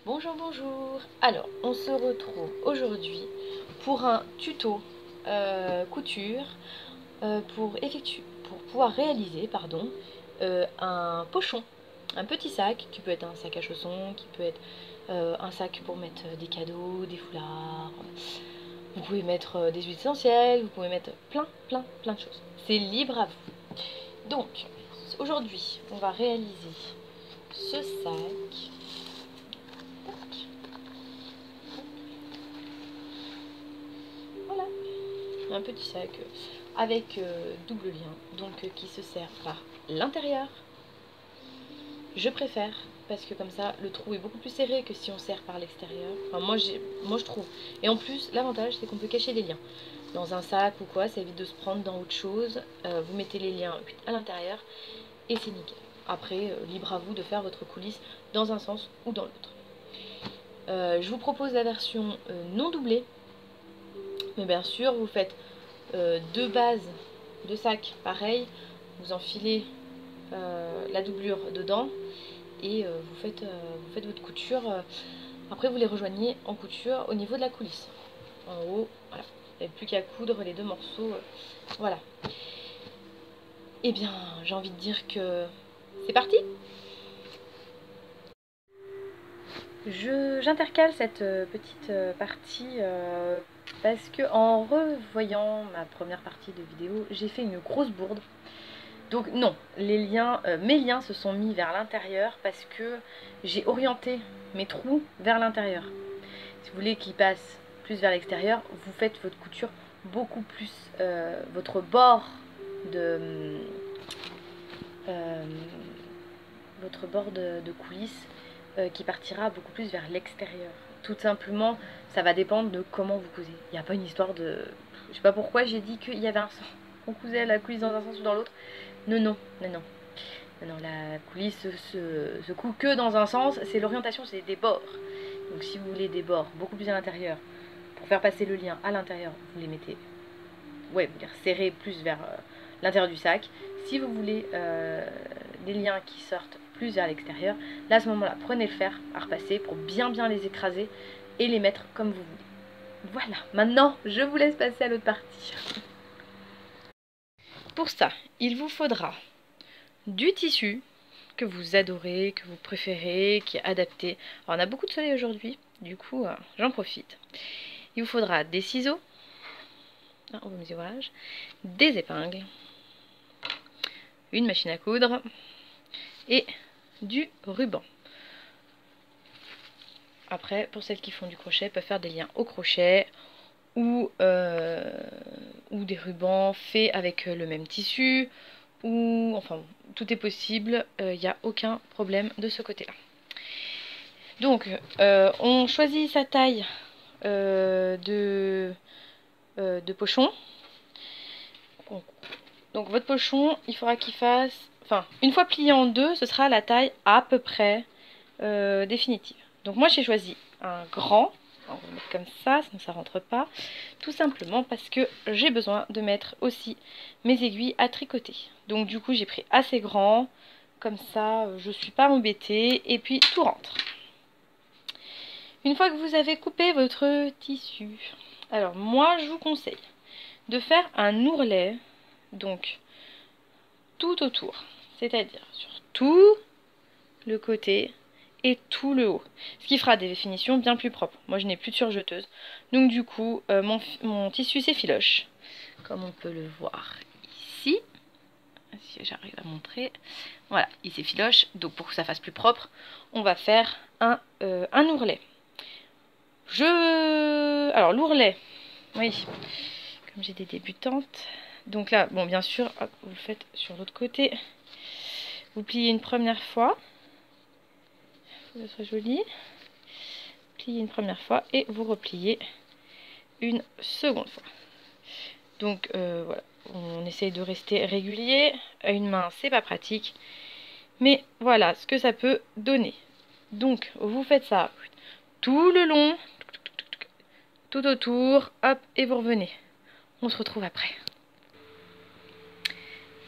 Bonjour, bonjour. Alors, on se retrouve aujourd'hui pour un tuto couture pour pouvoir réaliser, un pochon, un petit sac qui peut être un sac à chaussons, qui peut être un sac pour mettre des cadeaux, des foulards. Vous pouvez mettre des huiles essentielles, vous pouvez mettre plein de choses. C'est libre à vous. Donc, aujourd'hui, on va réaliser ce sac. Voilà, un petit sac avec double lien, donc qui se sert par l'intérieur. Je préfère parce que comme ça le trou est beaucoup plus serré que si on serre par l'extérieur. Enfin, moi je trouve. Et en plus l'avantage c'est qu'on peut cacher les liens dans un sac ou quoi, ça évite de se prendre dans autre chose. Vous mettez les liens à l'intérieur et c'est nickel. Après libre à vous de faire votre coulisse dans un sens ou dans l'autre. Je vous propose la version non doublée, mais bien sûr vous faites deux bases de sac pareil, vous enfilez la doublure dedans et vous faites votre couture. Après vous les rejoignez en couture au niveau de la coulisse en haut, voilà, il n'y a plus qu'à coudre les deux morceaux, voilà. Et bien j'ai envie de dire que c'est parti. J'intercale cette petite partie parce que en revoyant ma première partie de vidéo, j'ai fait une grosse bourde. Donc non, les liens, mes liens se sont mis vers l'intérieur parce que j'ai orienté mes trous vers l'intérieur. Si vous voulez qu'ils passent plus vers l'extérieur, vous faites votre couture beaucoup plus, votre bord de coulisse qui partira beaucoup plus vers l'extérieur. Tout simplement, ça va dépendre de comment vous cousez. Il n'y a pas une histoire de... Je sais pas pourquoi j'ai dit qu'il y avait un sens. On cousait la coulisse dans un sens ou dans l'autre. Non, la coulisse se coud que dans un sens. C'est l'orientation, c'est des bords. Donc si vous voulez des bords beaucoup plus à l'intérieur, pour faire passer le lien à l'intérieur, vous les mettez, ouais, vous les serrez plus vers l'intérieur du sac. Si vous voulez des liens qui sortent plus vers l'extérieur, là à ce moment-là, prenez le fer à repasser pour bien les écraser et les mettre comme vous voulez. Voilà, maintenant je vous laisse passer à l'autre partie. Pour ça, il vous faudra du tissu que vous adorez, que vous préférez, qui est adapté. Alors on a beaucoup de soleil aujourd'hui, du coup j'en profite. Il vous faudra des ciseaux, au mesurage, des épingles, une machine à coudre et du ruban. Après, pour celles qui font du crochet, peuvent faire des liens au crochet ou des rubans faits avec le même tissu, ou enfin tout est possible, il n'y a aucun problème de ce côté là. Donc on choisit sa taille de pochon. Donc votre pochon, il faudra qu'il fasse, enfin une fois plié en deux, ce sera la taille à peu près définitive. Donc moi j'ai choisi un grand, on va le mettre comme ça, sinon ça rentre pas, tout simplement parce que j'ai besoin de mettre aussi mes aiguilles à tricoter. Donc du coup j'ai pris assez grand, comme ça je suis pas embêtée et puis tout rentre. Une fois que vous avez coupé votre tissu, alors moi je vous conseille de faire un ourlet, donc tout autour, c'est-à-dire sur tout le côté et tout le haut, ce qui fera des finitions bien plus propres. Moi je n'ai plus de surjeteuse, donc du coup mon tissu s'effiloche, comme on peut le voir ici, si j'arrive à montrer, voilà, il s'effiloche. Donc pour que ça fasse plus propre, on va faire un ourlet. Alors l'ourlet, oui, comme j'ai des débutantes, donc là, bon bien sûr, hop, vous le faites sur l'autre côté, vous pliez une première fois, que ce soit joli, pliez une première fois et vous repliez une seconde fois. Donc voilà, on essaye de rester régulier, à une main c'est pas pratique, mais voilà ce que ça peut donner. Donc vous faites ça tout le long, tout autour, hop, et vous revenez. On se retrouve après.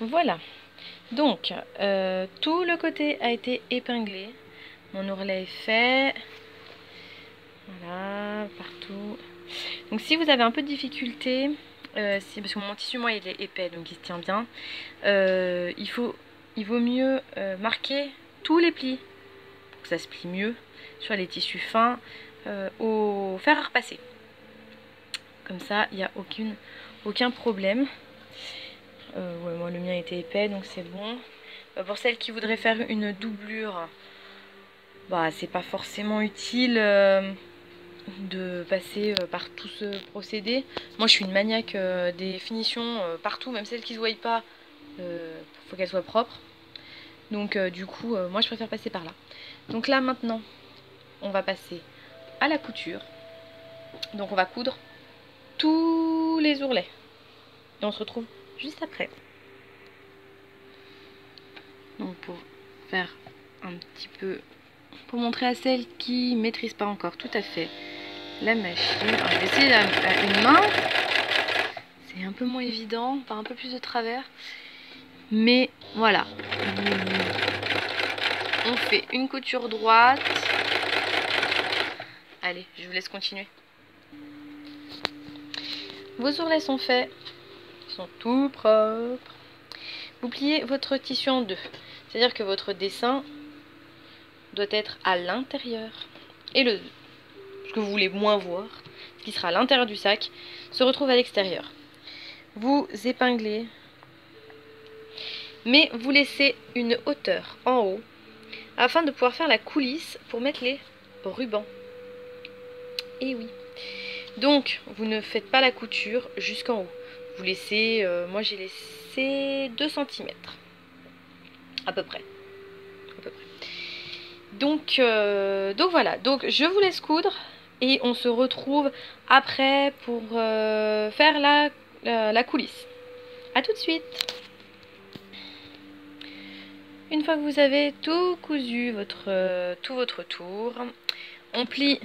Voilà. Donc, tout le côté a été épinglé. Mon ourlet est fait. Voilà, partout. Donc si vous avez un peu de difficulté, parce que mon tissu moi il est épais donc il se tient bien, il vaut mieux marquer tous les plis pour que ça se plie mieux sur les tissus fins au fer à repasser. Comme ça il n'y a aucun problème. Ouais, moi le mien était épais donc c'est bon. Pour celles qui voudraient faire une doublure, bah c'est pas forcément utile de passer par tout ce procédé. Moi je suis une maniaque des finitions partout, même celles qui se voient pas, faut qu'elles soient propres. Donc du coup moi je préfère passer par là. Donc là maintenant on va passer à la couture. Donc on va coudre tous les ourlets. Et on se retrouve juste après. Donc pour faire un petit peu, pour montrer à celles qui ne maîtrisent pas encore tout à fait la machine. Alors, je vais essayer à une main. C'est un peu moins évident, par un peu plus de travers. Mais voilà. On fait une couture droite. Allez, je vous laisse continuer. Vos ourlets sont faits. Ils sont tout propres. Vous pliez votre tissu en deux. C'est-à-dire que votre dessin doit être à l'intérieur. Et ce que vous voulez moins voir, ce qui sera à l'intérieur du sac, se retrouve à l'extérieur. Vous épinglez, mais vous laissez une hauteur en haut afin de pouvoir faire la coulisse pour mettre les rubans. Et oui. Donc, vous ne faites pas la couture jusqu'en haut. Vous laissez, moi j'ai laissé 2 cm. À peu près. Donc voilà. Donc je vous laisse coudre et on se retrouve après pour faire la coulisse. A tout de suite. Une fois que vous avez tout cousu tout votre tour, on plie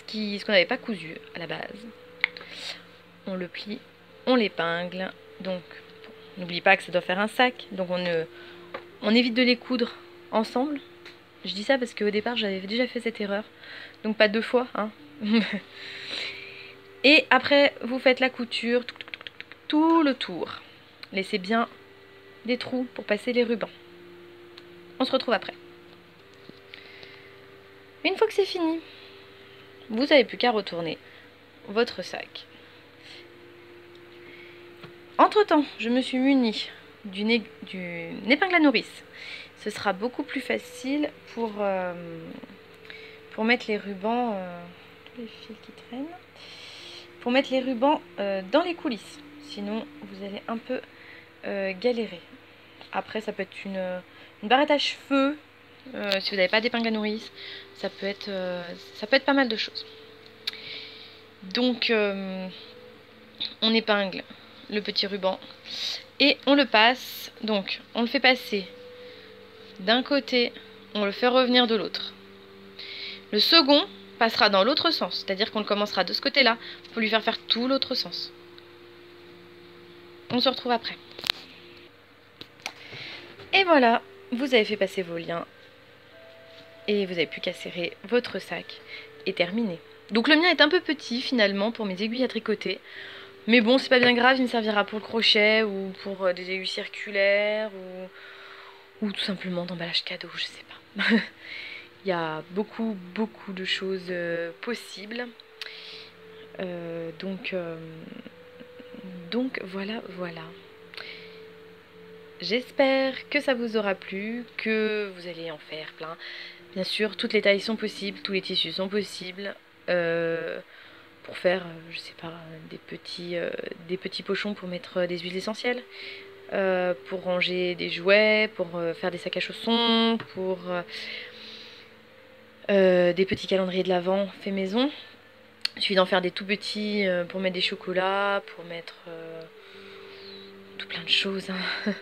ce qu'on n'avait pas cousu à la base. On le plie, on l'épingle. Donc n'oublie pas que ça doit faire un sac. Donc on évite de les coudre ensemble. Je dis ça parce qu'au départ j'avais déjà fait cette erreur. Donc pas 2 fois. Hein. Et après vous faites la couture tout le tour. Laissez bien des trous pour passer les rubans. On se retrouve après. Une fois que c'est fini, vous n'avez plus qu'à retourner votre sac. Entre temps, je me suis munie d'une épingle à nourrice. Ce sera beaucoup plus facile pour mettre les rubans, tous les fils qui traînent, pour mettre les rubans dans les coulisses. Sinon, vous allez un peu galérer. Après, ça peut être une barrette à cheveux. Si vous n'avez pas d'épingle à nourrice, ça peut être pas mal de choses. Donc, on épingle le petit ruban et on le passe. Donc, on le fait passer d'un côté, on le fait revenir de l'autre. Le second passera dans l'autre sens, c'est-à-dire qu'on le commencera de ce côté-là pour lui faire tout l'autre sens. On se retrouve après. Et voilà, vous avez fait passer vos liens et vous n'avez plus qu'à serrer votre sac et terminer. Donc le mien est un peu petit finalement pour mes aiguilles à tricoter. Mais bon, c'est pas bien grave, il me servira pour le crochet ou pour des aiguilles circulaires ou tout simplement d'emballage cadeau, je sais pas. Il y a beaucoup de choses possibles. Donc voilà. J'espère que ça vous aura plu, que vous allez en faire plein. Bien sûr, toutes les tailles sont possibles, tous les tissus sont possibles. Pour faire, je sais pas, des petits pochons pour mettre des huiles essentielles. Pour ranger des jouets, pour faire des sacs à chaussons, pour des petits calendriers de l'Avent fait maison. Il suffit d'en faire des tout petits pour mettre des chocolats, pour mettre tout plein de choses. Hein.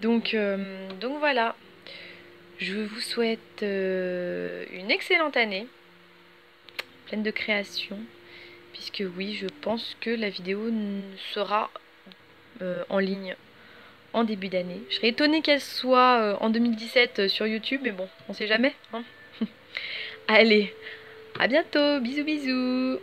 Donc voilà. Je vous souhaite une excellente année, pleine de création, puisque oui, je pense que la vidéo sera en ligne en début d'année. Je serais étonnée qu'elle soit en 2017 sur YouTube, mais bon, on sait jamais. Hein. Allez, À bientôt, bisous bisous.